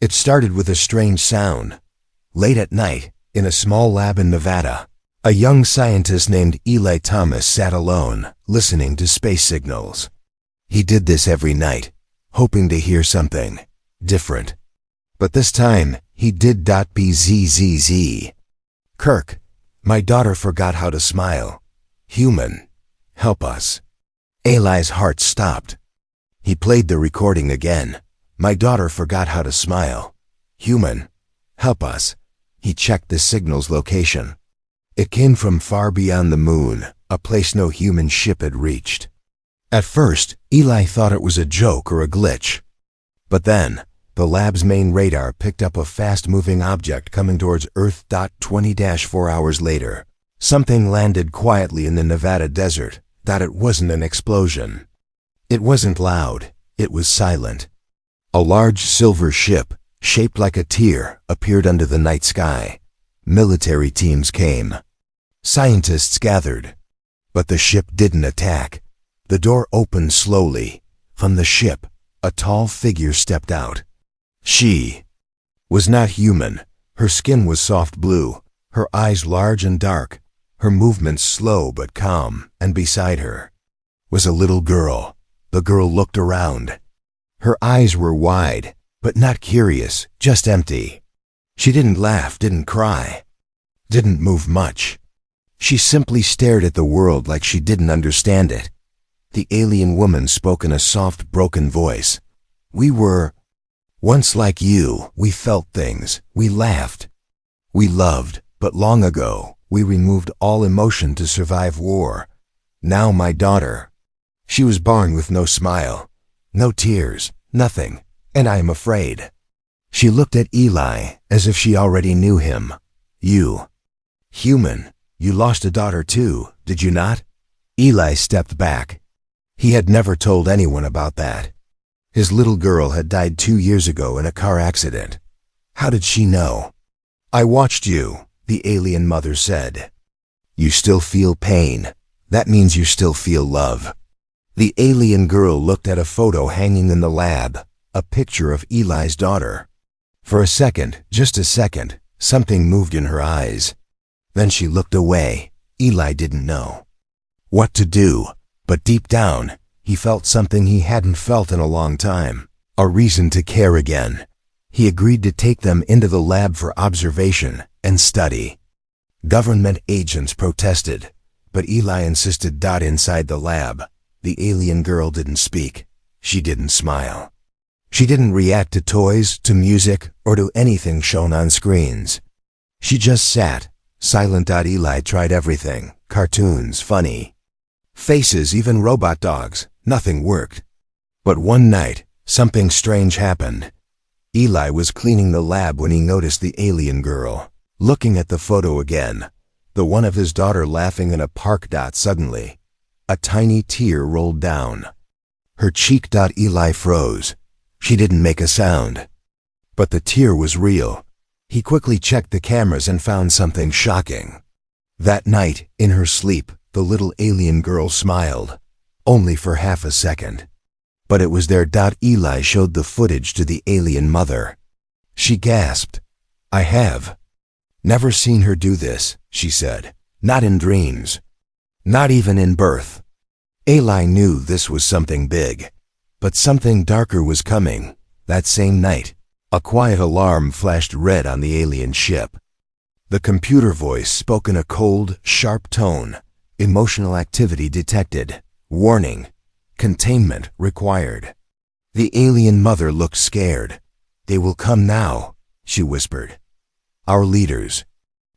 It started with a strange sound. Late at night, in a small lab in Nevada, a young scientist named Eli Thomas sat alone, listening to space signals. He did this every night, hoping to hear something different. But this time, he did .bzzz. Kirk, my daughter forgot how to smile. Human, help us. Eli's heart stopped. He played the recording again. My daughter forgot how to smile. Human, help us. He checked the signal's location. It came from far beyond the moon, a place no human ship had reached. At first, Eli thought it was a joke or a glitch. But then, the lab's main radar picked up a fast-moving object coming towards Earth. 20-4 hours later, something landed quietly in the Nevada desert. It wasn't an explosion. It wasn't loud. It was silent. A large silver ship, shaped like a tear, appeared under the night sky. Military teams came. Scientists gathered. But the ship didn't attack. The door opened slowly. From the ship, a tall figure stepped out. She was not human. Her skin was soft blue, her eyes large and dark, her movements slow but calm, and beside her was a little girl. The girl looked around. Her eyes were wide, but not curious, just empty. She didn't laugh, didn't cry, didn't move much. She simply stared at the world like she didn't understand it. The alien woman spoke in a soft, broken voice. We were once like you. We felt things. We laughed. We loved, but long ago, we removed all emotion to survive war. Now my daughter. She was born with no smile, no tears, nothing, and I am afraid. She looked at Eli as if she already knew him. You, human, you lost a daughter too, did you not? Eli stepped back. He had never told anyone about that. His little girl had died 2 years ago in a car accident. How did she know? I watched you, the alien mother said. You still feel pain. That means you still feel love. The alien girl looked at a photo hanging in the lab, a picture of Eli's daughter. For a second, just a second, something moved in her eyes. Then she looked away. Eli didn't know what to do, but deep down, he felt something he hadn't felt in a long time, a reason to care again. He agreed to take them into the lab for observation and study. Government agents protested, but Eli insisted. Inside the lab, the alien girl didn't speak. She didn't smile. She didn't react to toys, to music, or to anything shown on screens. She just sat, silent. Eli tried everything, cartoons, funny faces, even robot dogs. Nothing worked. But one night, something strange happened. Eli was cleaning the lab when he noticed the alien girl, looking at the photo again, the one of his daughter laughing in a park. Suddenly, a tiny tear rolled down her cheek. Eli froze. She didn't make a sound. But the tear was real. He quickly checked the cameras and found something shocking. That night, in her sleep, the little alien girl smiled. Only for half a second. But it was there. Eli showed the footage to the alien mother. She gasped. I have never seen her do this, she said. Not in dreams. Not even in birth. Eli knew this was something big. But something darker was coming. That same night, a quiet alarm flashed red on the alien ship. The computer voice spoke in a cold, sharp tone. Emotional activity detected. Warning. Containment required. The alien mother looked scared. They will come now, she whispered. Our leaders.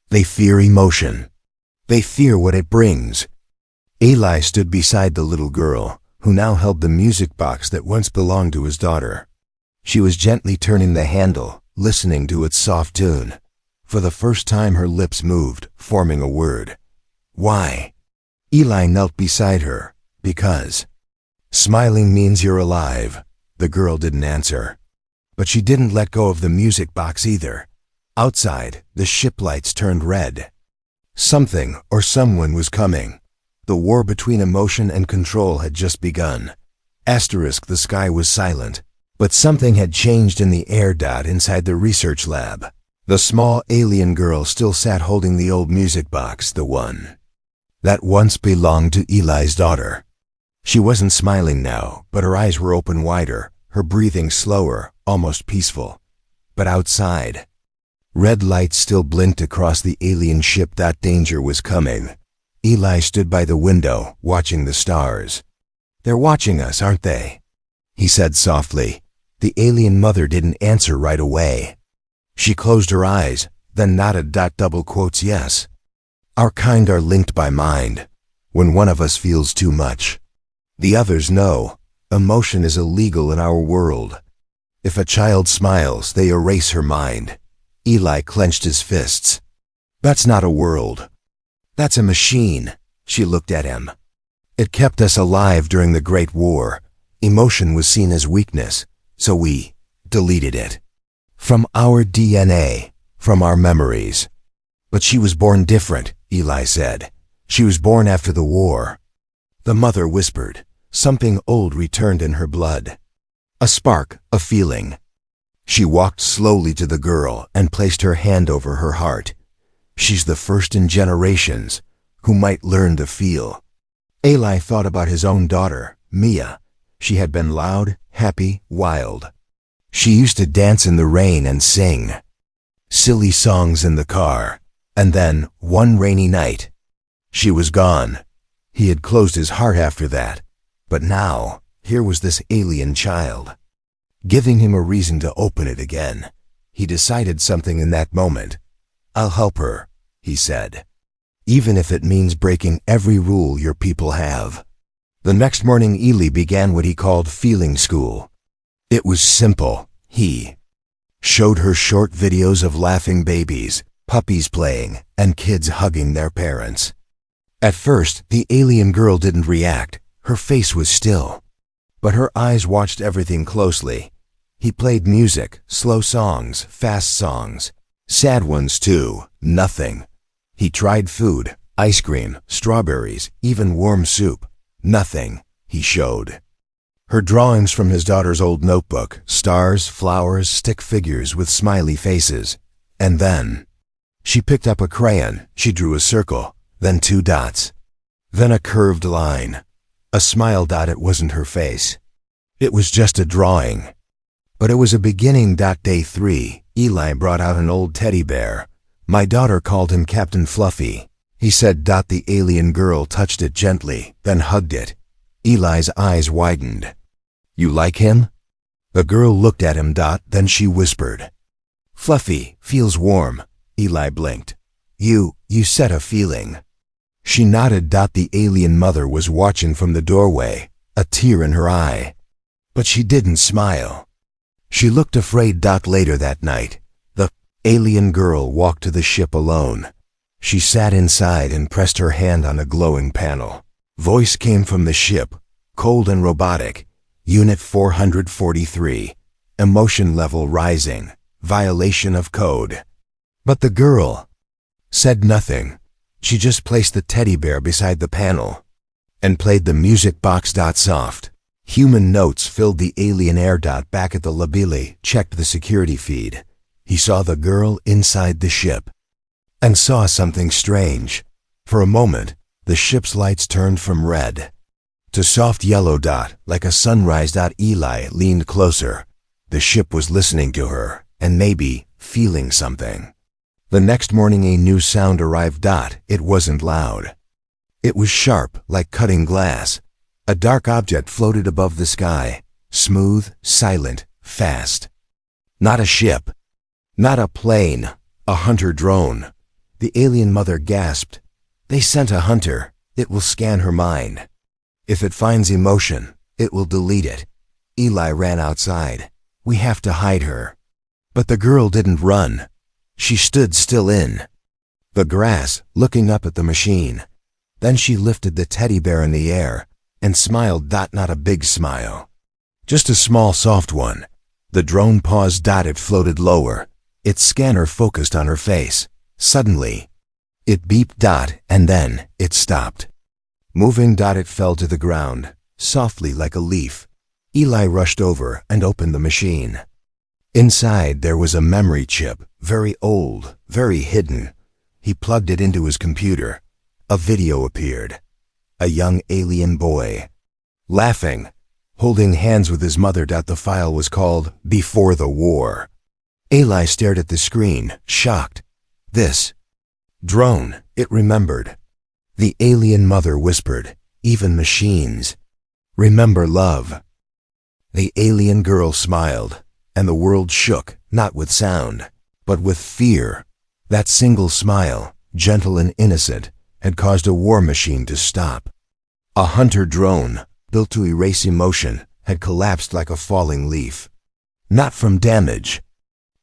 They fear emotion. They fear what it brings. Eli stood beside the little girl, who now held the music box that once belonged to his daughter. She was gently turning the handle, listening to its soft tune. For the first time her lips moved, forming a word. Why? Eli knelt beside her. Because. Smiling means you're alive. The girl didn't answer. But she didn't let go of the music box either. Outside, the ship lights turned red. Something or someone was coming. The war between emotion and control had just begun. The sky was silent. But something had changed in the air. Inside the research lab, the small alien girl still sat holding the old music box, the one that once belonged to Eli's daughter. She wasn't smiling now, but her eyes were open wider, her breathing slower, almost peaceful. But outside, red lights still blinked across the alien ship. Danger was coming. Eli stood by the window, watching the stars. "They're watching us, aren't they?" he said softly. The alien mother didn't answer right away. She closed her eyes, then nodded. Double quotes, yes. Our kind are linked by mind. When one of us feels too much, the others know. Emotion is illegal in our world. If a child smiles, they erase her mind. Eli clenched his fists. That's not a world. That's a machine. She looked at him. It kept us alive during the Great War. Emotion was seen as weakness, so we deleted it from our DNA, from our memories. But she was born different, Eli said. She was born after the war. The mother whispered. Something old returned in her blood. A spark, a feeling. She walked slowly to the girl and placed her hand over her heart. She's the first in generations who might learn to feel. Eli thought about his own daughter, Mia. She had been loud, happy, wild. She used to dance in the rain and sing silly songs in the car. And then, one rainy night, she was gone. He had closed his heart after that. But now, here was this alien child, giving him a reason to open it again. He decided something in that moment. "I'll help her," he said, "even if it means breaking every rule your people have." The next morning, Eli began what he called feeling school. It was simple. He showed her short videos of laughing babies, puppies playing, and kids hugging their parents. At first, the alien girl didn't react. Her face was still, but her eyes watched everything closely. He played music, slow songs, fast songs, sad ones too, nothing. He tried food, ice cream, strawberries, even warm soup. Nothing, he showed her drawings from his daughter's old notebook, stars, flowers, stick figures with smiley faces. And then she picked up a crayon. She drew a circle, then 2 dots, then a curved line. A smile. It wasn't her face. It was just a drawing. But it was a beginning. Day 3, Eli brought out an old teddy bear. My daughter called him Captain Fluffy, he said. The alien girl touched it gently, then hugged it. Eli's eyes widened. "You like him?" The girl looked at him. Then she whispered, "Fluffy, feels warm." Eli blinked. You said a feeling." She nodded. The alien mother was watching from the doorway, a tear in her eye. But she didn't smile. She looked afraid. Later that night, the alien girl walked to the ship alone. She sat inside and pressed her hand on a glowing panel. Voice came from the ship, cold and robotic. Unit 443. Emotion level rising. Violation of code. But the girl said nothing. She just placed the teddy bear beside the panel and played the music box. Soft human notes filled the alien air. Back at the Labili checked the security feed. He saw the girl inside the ship and saw something strange. For a moment, the ship's lights turned from red to soft yellow. Like a sunrise. Eli leaned closer. The ship was listening to her and maybe feeling something. The next morning, a new sound arrived. It wasn't loud. It was sharp, like cutting glass. A dark object floated above the sky, smooth, silent, fast. Not a ship, not a plane, a hunter drone. The alien mother gasped. They sent a hunter. It will scan her mind. If it finds emotion, it will delete it. Eli ran outside. We have to hide her. But the girl didn't run. She stood still in the grass, looking up at the machine. Then she lifted the teddy bear in the air and smiled. Not a big smile, just a small, soft one. The drone paused. It floated lower. Its scanner focused on her face. Suddenly, it beeped. And then it stopped moving. It fell to the ground, softly like a leaf. Eli rushed over and opened the machine. Inside there was a memory chip, very old, very hidden. He plugged it into his computer. A video appeared. A young alien boy, laughing, holding hands with his mother. The file was called Before the War. Eli stared at the screen, shocked. This drone, it remembered. The alien mother whispered, even machines remember love. The alien girl smiled, and the world shook, not with sound, but with fear. That single smile, gentle and innocent, had caused a war machine to stop. A hunter drone, built to erase emotion, had collapsed like a falling leaf. Not from damage,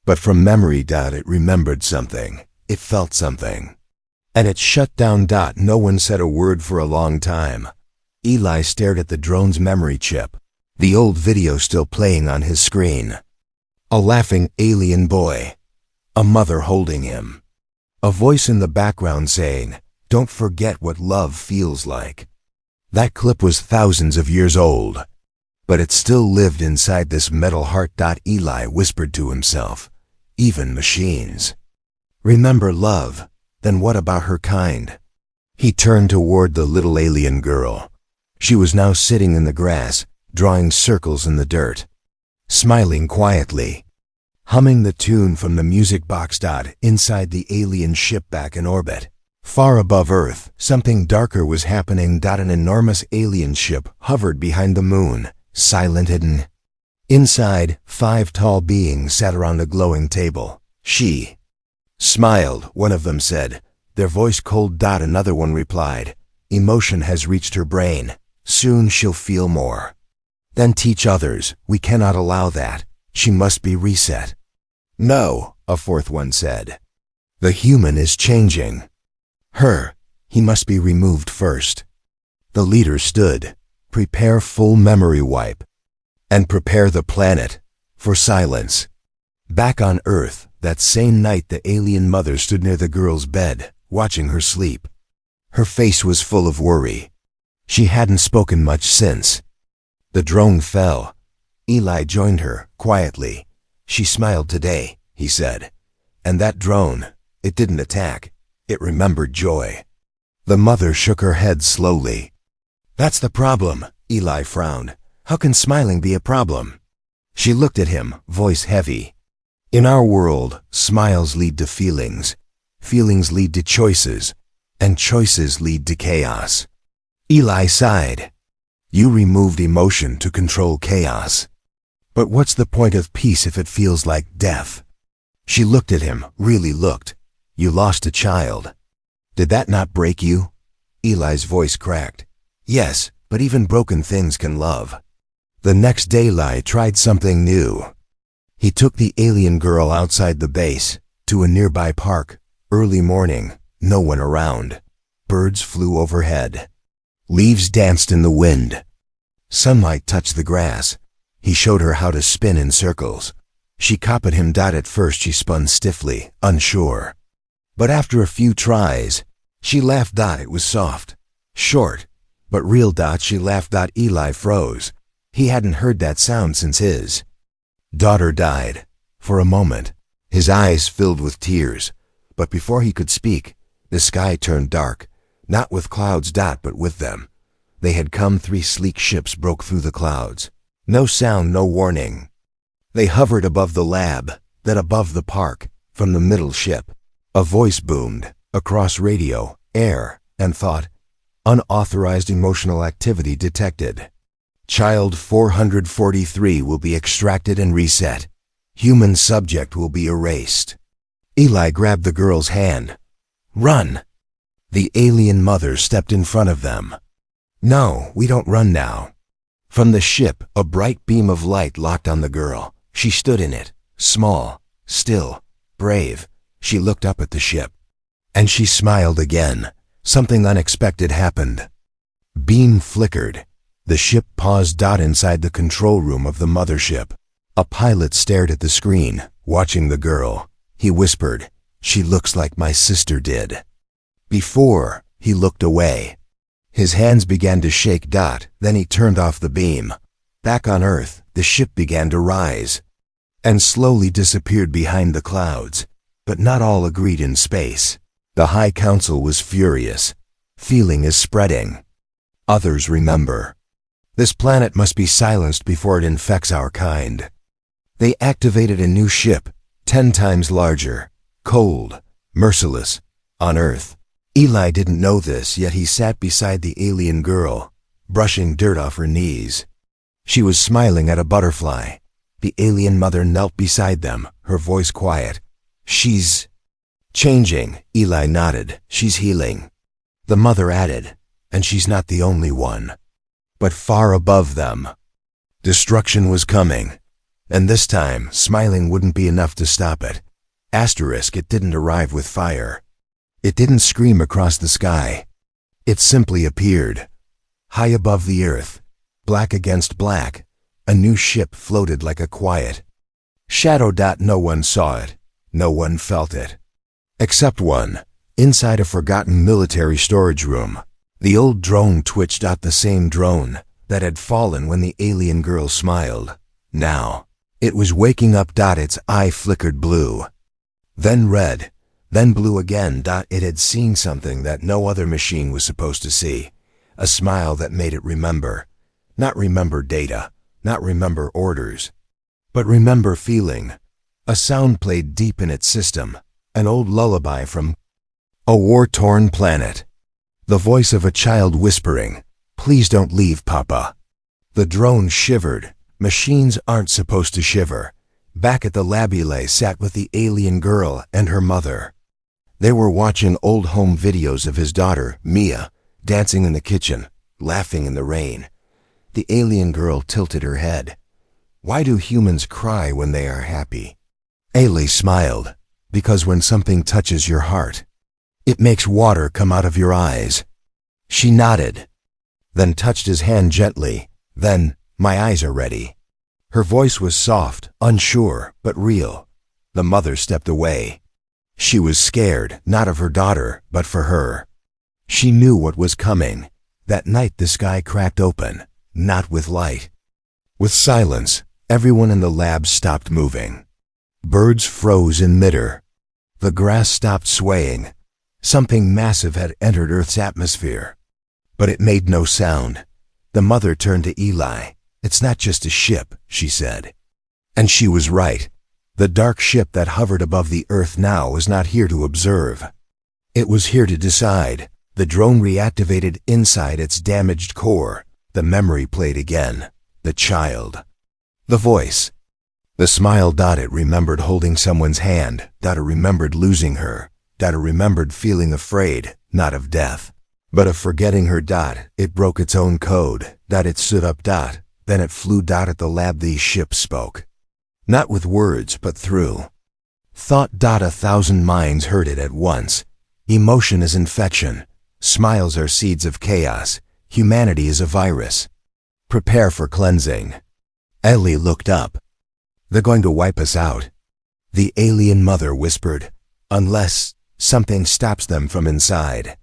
but from memory. It remembered something. It felt something. And it shut down. No one said a word for a long time. Eli stared at the drone's memory chip, the old video still playing on his screen. A laughing alien boy. A mother holding him. A voice in the background saying, "Don't forget what love feels like." That clip was thousands of years old, but it still lived inside this metal heart. Eli whispered to himself, even machines remember love. Then what about her kind? He turned toward the little alien girl. She was now sitting in the grass, drawing circles in the dirt, smiling quietly, humming the tune from the music box. Inside the alien ship back in orbit, far above Earth, something darker was happening. An enormous alien ship hovered behind the moon, silent, hidden. Inside, 5 tall beings sat around a glowing table. She smiled, one of them said, their voice cold. Another one replied, "Emotion has reached her brain. Soon she'll feel more. Then teach others. We cannot allow that. She must be reset." "No," a fourth one said. "The human is changing. He must be removed first." The leader stood. "Prepare full memory wipe. And prepare the planet for silence." Back on Earth, that same night, the alien mother stood near the girl's bed, watching her sleep. Her face was full of worry. She hadn't spoken much since. The drone fell. Eli joined her, quietly. "She smiled today," he said. "And that drone, it didn't attack. It remembered joy." The mother shook her head slowly. "That's the problem," Eli frowned. "How can smiling be a problem?" She looked at him, voice heavy. "In our world, smiles lead to feelings. Feelings lead to choices. And choices lead to chaos." Eli sighed. "You removed emotion to control chaos. But what's the point of peace if it feels like death?" She looked at him, really looked. "You lost a child. Did that not break you?" Eli's voice cracked. "Yes, but even broken things can love." The next day, Eli tried something new. He took the alien girl outside the base, to a nearby park. Early morning, no one around. Birds flew overhead. Leaves danced in the wind. Sunlight touched the grass. He showed her how to spin in circles. She copied him. At first she spun stiffly, unsure. But after a few tries, she laughed. It was soft, short, but real. She laughed. Eli froze. He hadn't heard that sound since his daughter died. For a moment, his eyes filled with tears. But before he could speak, the sky turned dark, not with clouds. But with them. They had come. 3 sleek ships broke through the clouds. No sound, no warning. They hovered above the lab, then above the park. From the middle ship, a voice boomed, across radio, air, and thought. "Unauthorized emotional activity detected. Child 443 will be extracted and reset. Human subject will be erased." Eli grabbed the girl's hand. "Run!" The alien mother stepped in front of them. "No, we don't run now." From the ship, a bright beam of light locked on the girl. She stood in it, small, still, brave. She looked up at the ship. And she smiled again. Something unexpected happened. Beam flickered. The ship paused. Inside the control room of the mothership, a pilot stared at the screen, watching the girl. He whispered, "She looks like my sister did." Before, he looked away. His hands began to shake. Then he turned off the beam. Back on Earth, the ship began to rise and slowly disappeared behind the clouds. But not all agreed in space. The High Council was furious. Feeling is spreading. Others remember. This planet must be silenced before it infects our kind. They activated a new ship, 10 times larger, cold, merciless, on Earth. Eli didn't know this, yet he sat beside the alien girl, brushing dirt off her knees. She was smiling at a butterfly. The alien mother knelt beside them, her voice quiet. "She's changing," Eli nodded. "She's healing." The mother added, "And she's not the only one." But far above them, destruction was coming. And this time, smiling wouldn't be enough to stop it. Asterisk, it didn't arrive with fire. It didn't scream across the sky. It simply appeared. High above the Earth, black against black, a new ship floated like a quiet shadow. No one saw it. No one felt it. Except one. Inside a forgotten military storage room, the old drone twitched out, the same drone that had fallen when the alien girl smiled. Now, it was waking up. Its eye flickered blue, then red, then blue again. It had seen something that no other machine was supposed to see. A smile that made it remember. Not remember data, not remember orders, but remember feeling. A sound played deep in its system, an old lullaby from a war-torn planet. The voice of a child whispering, "Please don't leave, Papa." The drone shivered. Machines aren't supposed to shiver. Back at the lab, Eli sat with the alien girl and her mother. They were watching old home videos of his daughter, Mia, dancing in the kitchen, laughing in the rain. The alien girl tilted her head. "Why do humans cry when they are happy?" Eli smiled. "Because when something touches your heart, it makes water come out of your eyes." She nodded, then touched his hand gently. Then, "My eyes are ready." Her voice was soft, unsure, but real. The mother stepped away. She was scared, not of her daughter, but for her. She knew what was coming. That night the sky cracked open, not with light. With silence, everyone in the lab stopped moving. Birds froze in midair. The grass stopped swaying. Something massive had entered Earth's atmosphere. But it made no sound. The mother turned to Eli. "It's not just a ship," she said. And she was right. The dark ship that hovered above the Earth now was not here to observe. It was here to decide. The drone reactivated inside its damaged core. The memory played again. The child. The voice. The smile. It remembered holding someone's hand. It remembered losing her. It remembered feeling afraid, not of death, but of forgetting her. It broke its own code. It stood up. Then it flew. At the lab the ship spoke. Not with words, but through thought. 1,000 minds heard it at once. Emotion is infection. Smiles are seeds of chaos. Humanity is a virus. Prepare for cleansing. Ellie looked up. "They're going to wipe us out," the alien mother whispered, "unless something stops them from inside."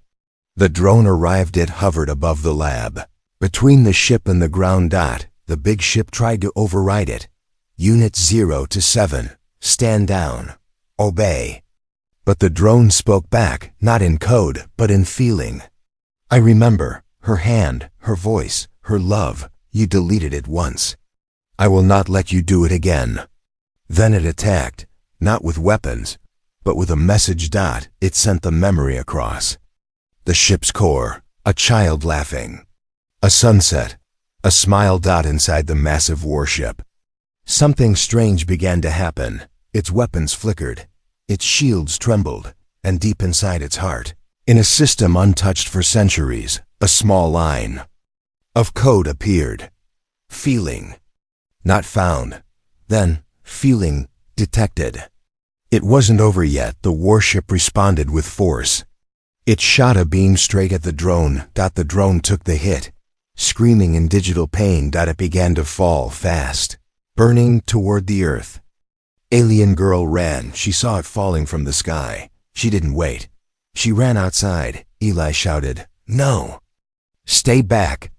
The drone arrived. It hovered above the lab, between the ship and the ground. The big ship tried to override it. "Units 0 to 7, stand down. Obey." But the drone spoke back, not in code, but in feeling. "I remember, her hand, her voice, her love. You deleted it once. I will not let you do it again." Then it attacked, not with weapons, but with a message. It sent the memory across. The ship's core, a child laughing. A sunset, a smile. Inside the massive warship, something strange began to happen. Its weapons flickered, its shields trembled, and deep inside its heart, in a system untouched for centuries, a small line of code appeared. Feeling. Not found. Then, feeling detected. It wasn't over yet. The warship responded with force. It shot a beam straight at the drone. The drone took the hit, screaming in digital pain. It began to fall fast, burning toward the Earth. Alien girl ran. She saw it falling from the sky. She didn't wait. She ran outside. Eli shouted, "No! Stay back!"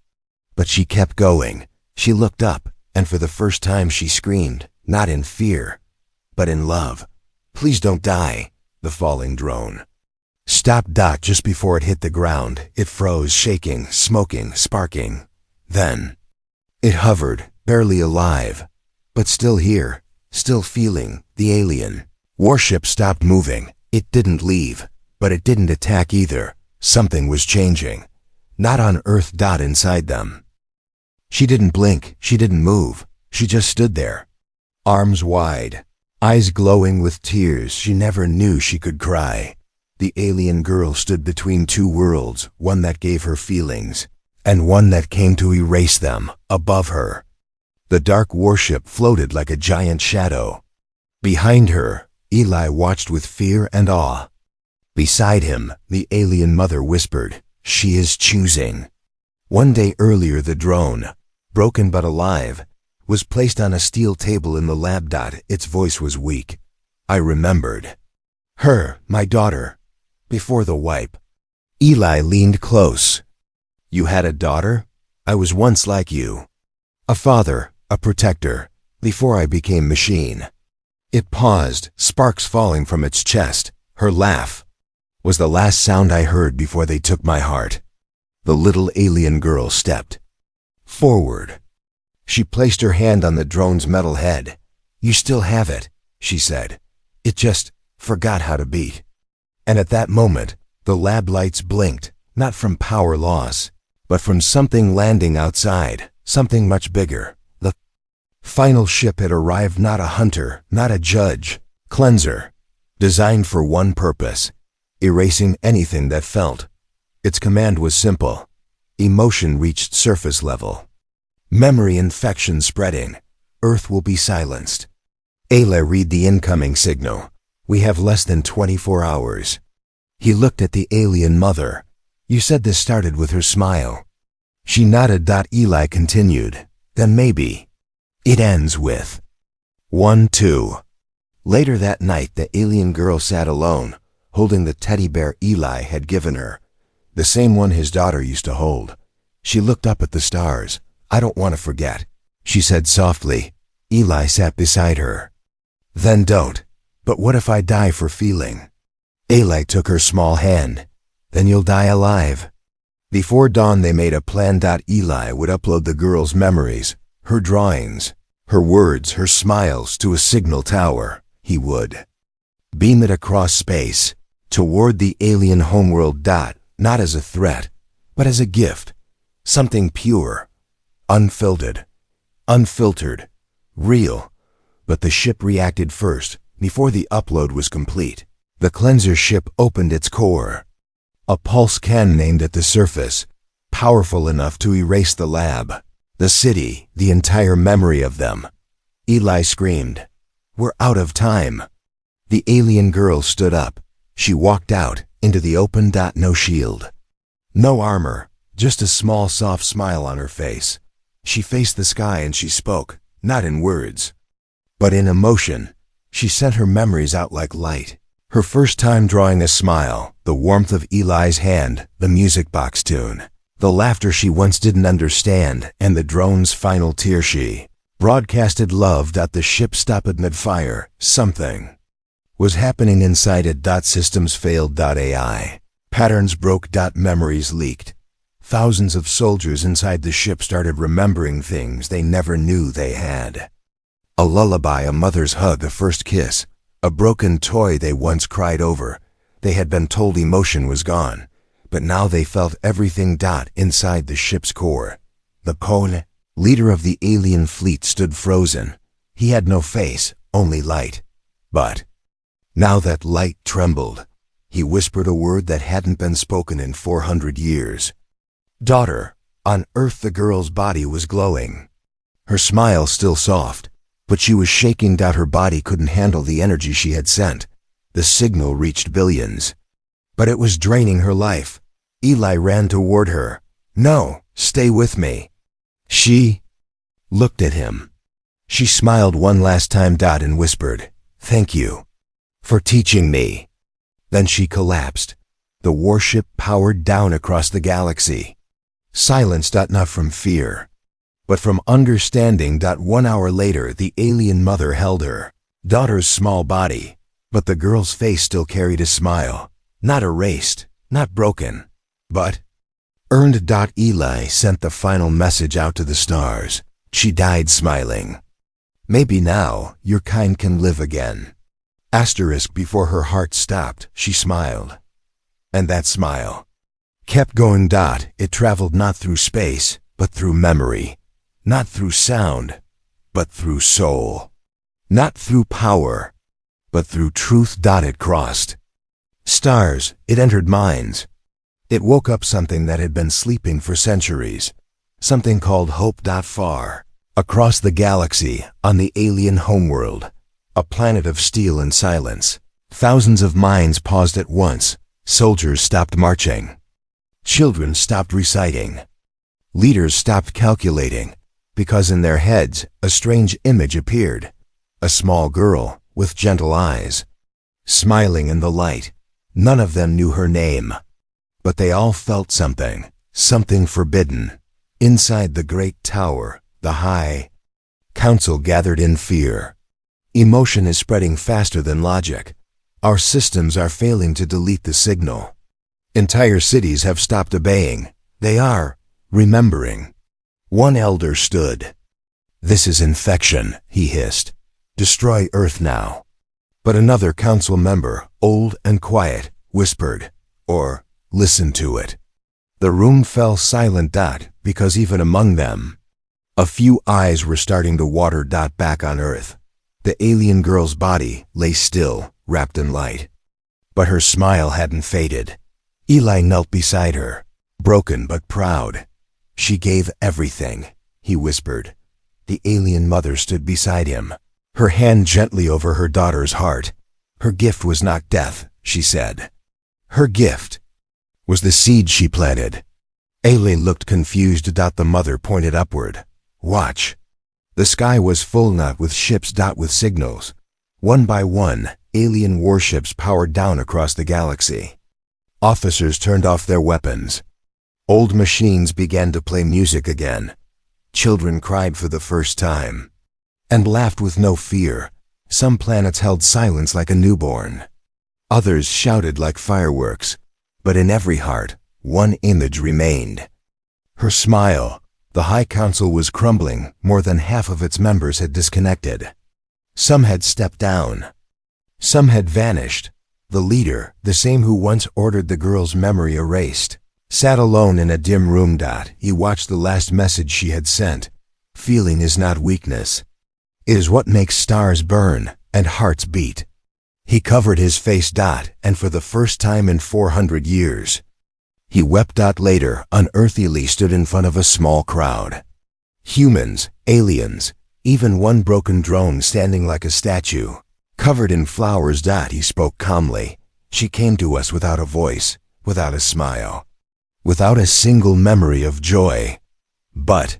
But she kept going. She looked up, and for the first time she screamed, not in fear, but in love. "Please don't die," the falling drone stopped. Just before it hit the ground, it froze, shaking, smoking, sparking. Then it hovered, barely alive, but still here, still feeling. The alien warship stopped moving. It didn't leave, but it didn't attack either. Something was changing. Not on Earth. Inside them. She didn't blink, she didn't move, she just stood there. Arms wide, eyes glowing with tears she never knew she could cry. The alien girl stood between two worlds, one that gave her feelings, and one that came to erase them. Above her, the dark warship floated like a giant shadow. Behind her, Eli watched with fear and awe. Beside him, the alien mother whispered, "She is choosing." One day earlier, the drone, broken but alive, was placed on a steel table in the lab. Its voice was weak. "I remembered her, my daughter, before the wipe." Eli leaned close. "You had a daughter? I was once like you. A father, a protector, before I became machine." It paused, sparks falling from its chest. Her laugh was the last sound I heard before they took my heart. The little alien girl stepped forward. She placed her hand on the drone's metal head. "You still have it," she said. "It just forgot how to beat." And at that moment, the lab lights blinked, not from power loss, but from something landing outside, something much bigger. The final ship had arrived, not a hunter, not a judge, cleanser, designed for one purpose: erasing anything that felt. Its command was simple. Emotion reached surface level. Memory infection spreading. Earth will be silenced. Ayla, read the incoming signal. We have less than 24 hours. He looked at the alien mother. You said this started with her smile. She nodded. Eli continued. Then maybe it ends with 1-2. Later that night, the alien girl sat alone, holding the teddy bear Eli had given her, the same one his daughter used to hold. She looked up at the stars. "I don't want to forget," she said softly. Eli sat beside her. "Then don't. But what if I die for feeling?" Eli took her small hand. "Then you'll die alive." Before dawn they made a plan. Eli would upload the girl's memories, her drawings, her words, her smiles to a signal tower. He would beam it across space, toward the alien homeworld. Not as a threat, but as a gift. Something pure, unfiltered, real. But the ship reacted first. Before the upload was complete, the cleanser ship opened its core. A pulse cannon aimed at the surface, powerful enough to erase the lab, the city, the entire memory of them. Eli screamed, "We're out of time." The alien girl stood up. She walked out into the open. No shield, no armor, just a small soft smile on her face. She faced the sky and she spoke, not in words, but in emotion. She sent her memories out like light. Her first time drawing a smile, the warmth of Eli's hand, the music box tune, the laughter she once didn't understand, and the drone's final tear. She broadcasted love. The ship stopped mid-fire. Something was happening inside it. Systems failed. AI patterns broke. Memories leaked. Thousands of soldiers inside the ship started remembering things they never knew they had. A lullaby, a mother's hug, a first kiss, a broken toy they once cried over. They had been told emotion was gone, but now they felt everything. Inside the ship's core, the Kone, leader of the alien fleet, stood frozen. He had no face, only light. But now that light trembled. He whispered a word that hadn't been spoken in 400 years. "Daughter." On Earth the girl's body was glowing. Her smile still soft, but she was shaking. Her body couldn't handle the energy she had sent. The signal reached billions, but it was draining her life. Eli ran toward her. "No, stay with me." She looked at him. She smiled one last time. And whispered, "Thank you for teaching me." Then she collapsed. The warship powered down across the galaxy. Silence. Not from fear, But from understanding. 1 hour later, the alien mother held her daughter's small body, but the girl's face still carried a smile, not erased, not broken, but earned. Eli sent the final message out to the stars. She died smiling. Maybe now your kind can live again. Asterisk. Before her heart stopped, she smiled. And that smile kept going. It traveled not through space, but through memory. Not through sound, but through soul. Not through power, but through truth. It crossed stars, it entered minds. It woke up something that had been sleeping for centuries. Something called hope. Far across the galaxy, on the alien homeworld, a planet of steel and silence, thousands of minds paused at once. Soldiers stopped marching. Children stopped reciting. Leaders stopped calculating, because in their heads a strange image appeared. A small girl with gentle eyes, smiling in the light. None of them knew her name, but they all felt something forbidden. Inside the great tower, the High Council gathered in fear. Emotion is spreading faster than logic. Our systems are failing to delete the signal. Entire cities have stopped obeying. They are remembering. One elder stood. "This is infection," he hissed. "Destroy Earth now." But another council member, old and quiet, whispered, "Or listen to it." The room fell silent. Because even among them, a few eyes were starting to water. Back on Earth, the alien girl's body lay still, wrapped in light. But her smile hadn't faded. Eli knelt beside her, broken but proud. "She gave everything," he whispered. The alien mother stood beside him, her hand gently over her daughter's heart. "Her gift was not death," she said. "Her gift was the seed she planted." Eli looked confused. The mother pointed upward. "Watch." The sky was full, not with ships, with signals. One by one, alien warships powered down across the galaxy. Officers turned off their weapons. Old machines began to play music again. Children cried for the first time, and laughed with no fear. Some planets held silence like a newborn. Others shouted like fireworks. But in every heart, one image remained. Her smile. The High Council was crumbling. More than half of its members had disconnected. Some had stepped down. Some had vanished. The leader, the same who once ordered the girl's memory erased, sat alone in a dim room. He watched the last message she had sent. "Feeling is not weakness. It is what makes stars burn and hearts beat." He covered his face. And for the first time in 400 years, he wept. Later, on Earth, Eli stood in front of a small crowd. Humans, aliens, even one broken drone standing like a statue, covered in flowers. He spoke calmly. "She came to us without a voice, without a smile, without a single memory of joy. But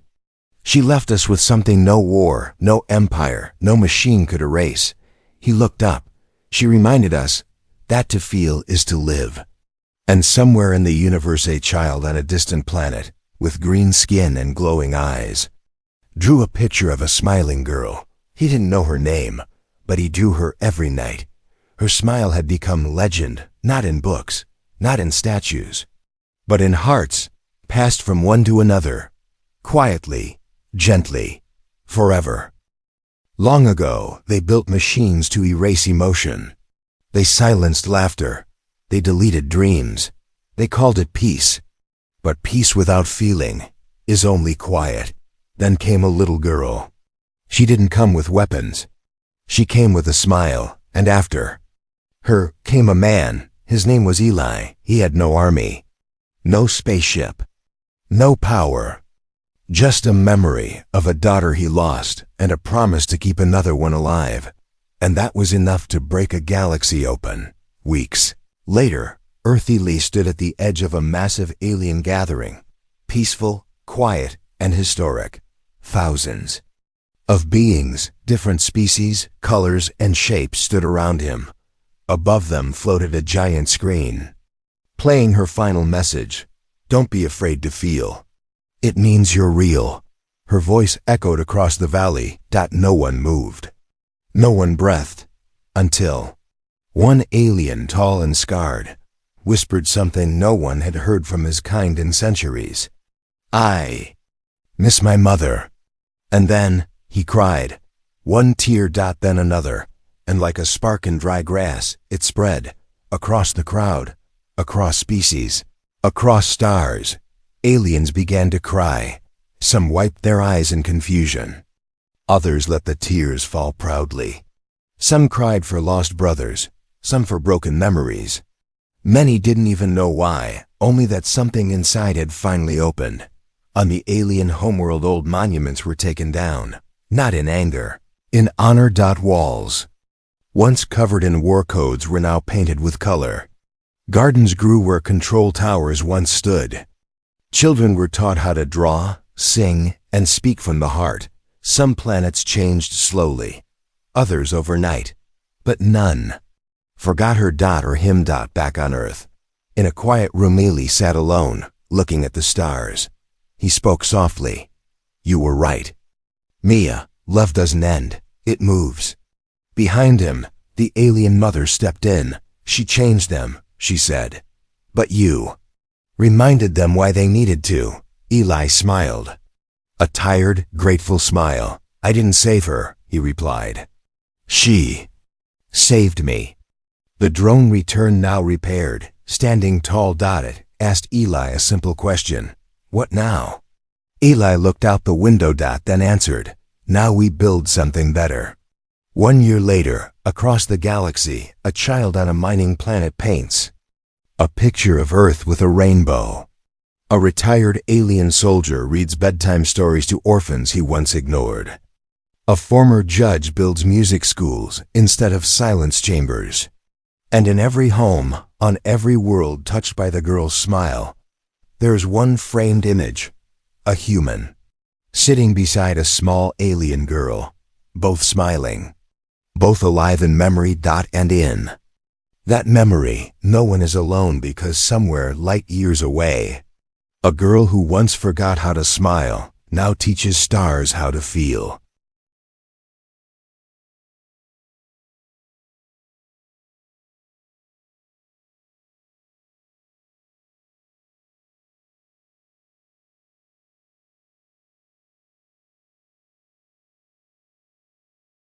she left us with something no war, no empire, no machine could erase." He looked up. "She reminded us that to feel is to live." And somewhere in the universe, a child on a distant planet, with green skin and glowing eyes, drew a picture of a smiling girl. He didn't know her name, but he drew her every night. Her smile had become legend, not in books, not in statues, but in hearts, passed from one to another, quietly, gently, forever. Long ago, they built machines to erase emotion. They silenced laughter. They deleted dreams. They called it peace. But peace without feeling is only quiet. Then came a little girl. She didn't come with weapons. She came with a smile, and after her came a man. His name was Eli. He had no army, no spaceship, no power. Just a memory of a daughter he lost and a promise to keep another one alive. And that was enough to break a galaxy open. Weeks later, Earth Eli stood at the edge of a massive alien gathering. Peaceful, quiet, and historic. Thousands of beings, different species, colors, and shapes stood around him. Above them floated a giant screen, playing her final message. "Don't be afraid to feel. It means you're real." Her voice echoed across the valley. No one moved. No one breathed. Until one alien, tall and scarred, whispered something no one had heard from his kind in centuries. "I miss my mother." And then he cried. One tear, then another, and like a spark in dry grass, it spread across the crowd, across species, across stars. Aliens began to cry. Some wiped their eyes in confusion. Others let the tears fall proudly. Some cried for lost brothers, some for broken memories. Many didn't even know why, only that something inside had finally opened. On the alien homeworld, old monuments were taken down, not in anger, in honor. Walls, once covered in war codes, were now painted with color. Gardens grew where control towers once stood. Children were taught how to draw, sing, and speak from the heart. Some planets changed slowly, others overnight, but none forgot her or him. Back on Earth, in a quiet room, Eli sat alone, looking at the stars. He spoke softly. "You were right, Mia. Love doesn't end, it moves." Behind him, the alien mother stepped in. "She changed them," she said. "But you reminded them why they needed to." Eli smiled. A tired, grateful smile. "I didn't save her," he replied. "She saved me." The drone returned, now repaired. Standing tall, it asked Eli a simple question. "What now?" Eli looked out the window. Then answered, "Now we build something better." 1 year later, across the galaxy, a child on a mining planet paints a picture of Earth with a rainbow. A retired alien soldier reads bedtime stories to orphans he once ignored. A former judge builds music schools instead of silence chambers. And in every home, on every world touched by the girl's smile, there's one framed image, a human, sitting beside a small alien girl, both smiling, both alive in memory. And in that memory, no one is alone, because somewhere light years away, a girl who once forgot how to smile now teaches stars how to feel.